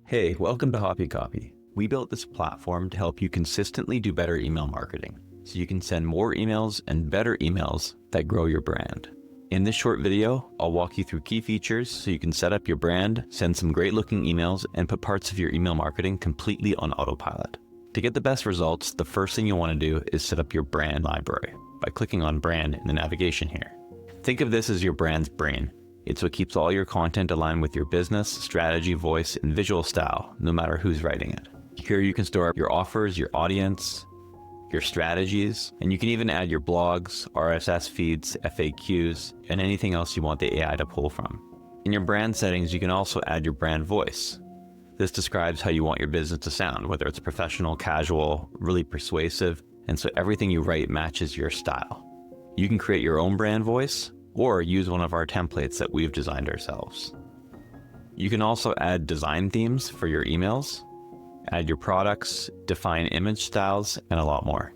Hey, welcome to Hoppy Copy. We built this platform to help you consistently do better email marketing, so you can send more emails and better emails that grow your brand. In this short video, I'll walk you through key features so you can set up your brand, send some great looking emails, and put parts of your email marketing completely on autopilot. To get the best results, the first thing you'll want to do is set up your brand library by clicking on brand in the navigation here. Think of this as your brand's brain. It's what keeps all your content aligned with your business, strategy, voice, and visual style, no matter who's writing it. Here you can store your offers, your audience, your strategies, and you can even add your blogs, RSS feeds, FAQs, and anything else you want the AI to pull from. In your brand settings, you can also add your brand voice. This describes how you want your business to sound, whether it's professional, casual, really persuasive, and so everything you write matches your style. You can create your own brand voice, or use one of our templates that we've designed ourselves. You can also add design themes for your emails, add your products, define image styles, and a lot more.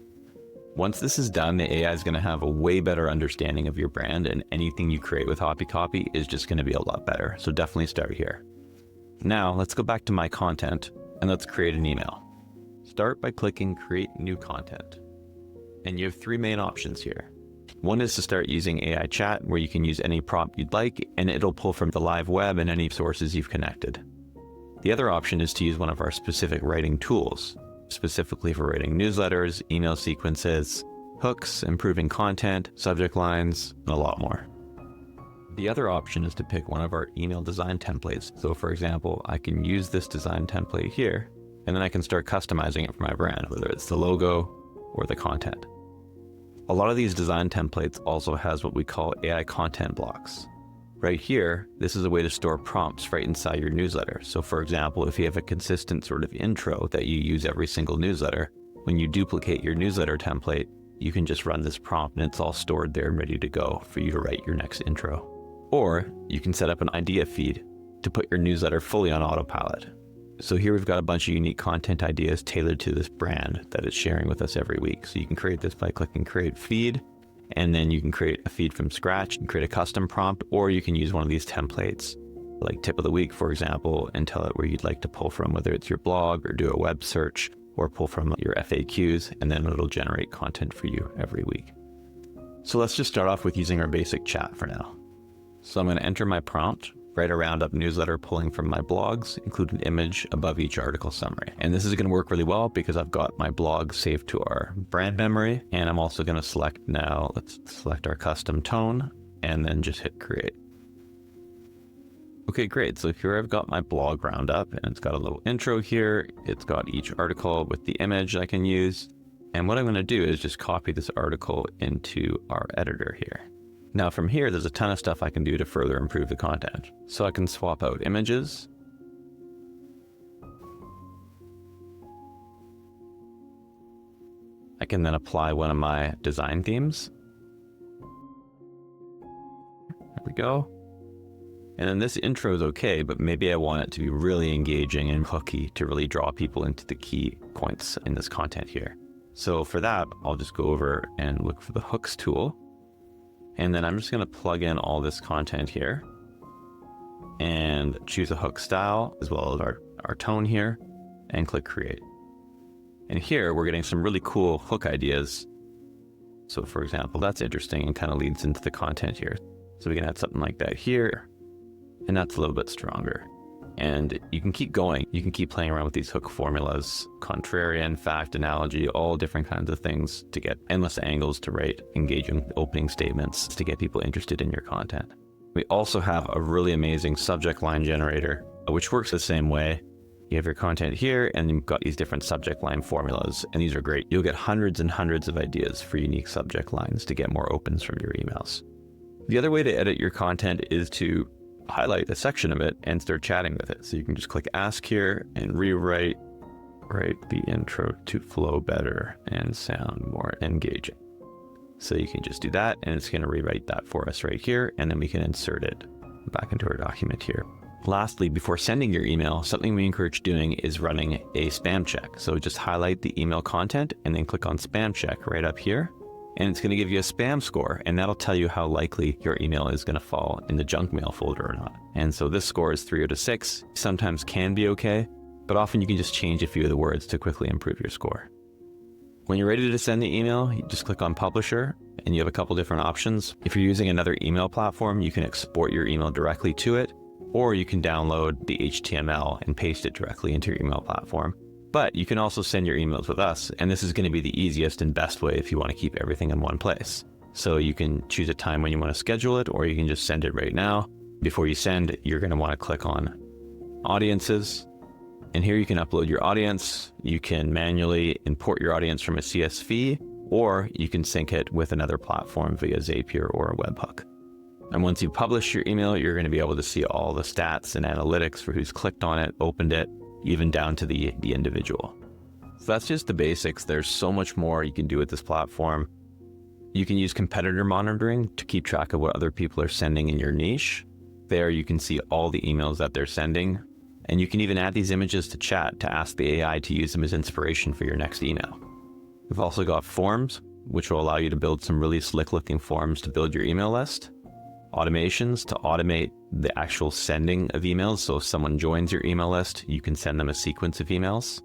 Once this is done, the AI is going to have a way better understanding of your brand, and anything you create with Hoppy Copy is just going to be a lot better. So definitely start here. Now let's go back to my content and let's create an email. Start by clicking Create New Content. And you have three main options here. One is to start using AI chat, where you can use any prompt you'd like, and it'll pull from the live web and any sources you've connected. The other option is to use one of our specific writing tools, specifically for writing newsletters, email sequences, hooks, improving content, subject lines, and a lot more. The other option is to pick one of our email design templates. So for example, I can use this design template here, and then I can start customizing it for my brand, whether it's the logo or the content. A lot of these design templates also has what we call AI content blocks. Right here, this is a way to store prompts right inside your newsletter. So for example, if you have a consistent sort of intro that you use every single newsletter, when you duplicate your newsletter template, you can just run this prompt and it's all stored there and ready to go for you to write your next intro. Or you can set up an idea feed to put your newsletter fully on autopilot. So here we've got a bunch of unique content ideas tailored to this brand that it's sharing with us every week. So you can create this by clicking Create Feed, and then you can create a feed from scratch and create a custom prompt, or you can use one of these templates, like Tip of the Week, for example, and tell it where you'd like to pull from, whether it's your blog or do a web search or pull from your FAQs, and then it'll generate content for you every week. So let's just start off with using our basic chat for now. So I'm going to enter my prompt, write a roundup newsletter pulling from my blogs, include an image above each article summary. And this is going to work really well because I've got my blog saved to our brand memory. And I'm also going to select now, let's select our custom tone and then just hit create. Okay, great. So here I've got my blog roundup and it's got a little intro here. It's got each article with the image I can use. And what I'm going to do is just copy this article into our editor here. Now from here, there's a ton of stuff I can do to further improve the content. So I can swap out images. I can then apply one of my design themes. There we go. And then this intro is okay, but maybe I want it to be really engaging and hooky to really draw people into the key points in this content here. So for that, I'll just go over and look for the hooks tool. And then I'm just going to plug in all this content here and choose a hook style as well as our tone here and click create. And here we're getting some really cool hook ideas. So for example, that's interesting and kind of leads into the content here. So we can add something like that here, and that's a little bit stronger. And you can keep going. You can keep playing around with these hook formulas, contrarian, fact, analogy, all different kinds of things to get endless angles to write engaging opening statements to get people interested in your content. We also have a really amazing subject line generator, which works the same way. You have your content here and you've got these different subject line formulas, and these are great. You'll get hundreds and hundreds of ideas for unique subject lines to get more opens from your emails. The other way to edit your content is to highlight a section of it and start chatting with it. So you can just click ask here and write the intro to flow better and sound more engaging. So you can just do that and it's going to rewrite that for us right here, and then we can insert it back into our document here. Lastly, before sending your email, something we encourage doing is running a spam check. So just highlight the email content and then click on spam check right up here. And it's going to give you a spam score, and that'll tell you how likely your email is going to fall in the junk mail folder or not. And so this score is 3 out of 6, sometimes can be okay, but often you can just change a few of the words to quickly improve your score. When you're ready to send the email, you just click on Publisher, and you have a couple different options. If you're using another email platform, you can export your email directly to it, or you can download the HTML and paste it directly into your email platform. But you can also send your emails with us, and this is going to be the easiest and best way if you want to keep everything in one place. So you can choose a time when you want to schedule it, or you can just send it right now. Before you send, you're going to want to click on Audiences. And here you can upload your audience. You can manually import your audience from a CSV, or you can sync it with another platform via Zapier or a webhook. And once you publish your email, you're going to be able to see all the stats and analytics for who's clicked on it, opened it, even down to the individual. So that's just the basics. There's so much more you can do with this platform. You can use competitor monitoring to keep track of what other people are sending in your niche. There you can see all the emails that they're sending. And you can even add these images to chat to ask the AI to use them as inspiration for your next email. We've also got forms, which will allow you to build some really slick looking forms to build your email list. Automations to automate the actual sending of emails. So if someone joins your email list, you can send them a sequence of emails.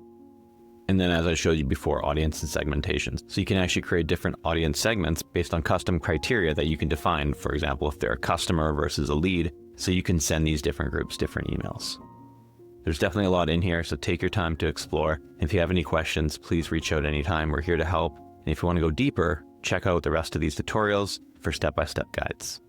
And then, as I showed you before, audience and segmentations. So you can actually create different audience segments based on custom criteria that you can define. For example, if they're a customer versus a lead, so you can send these different groups different emails. There's definitely a lot in here, so take your time to explore. If you have any questions, please reach out anytime. We're here to help. And if you want to go deeper, check out the rest of these tutorials for step-by-step guides.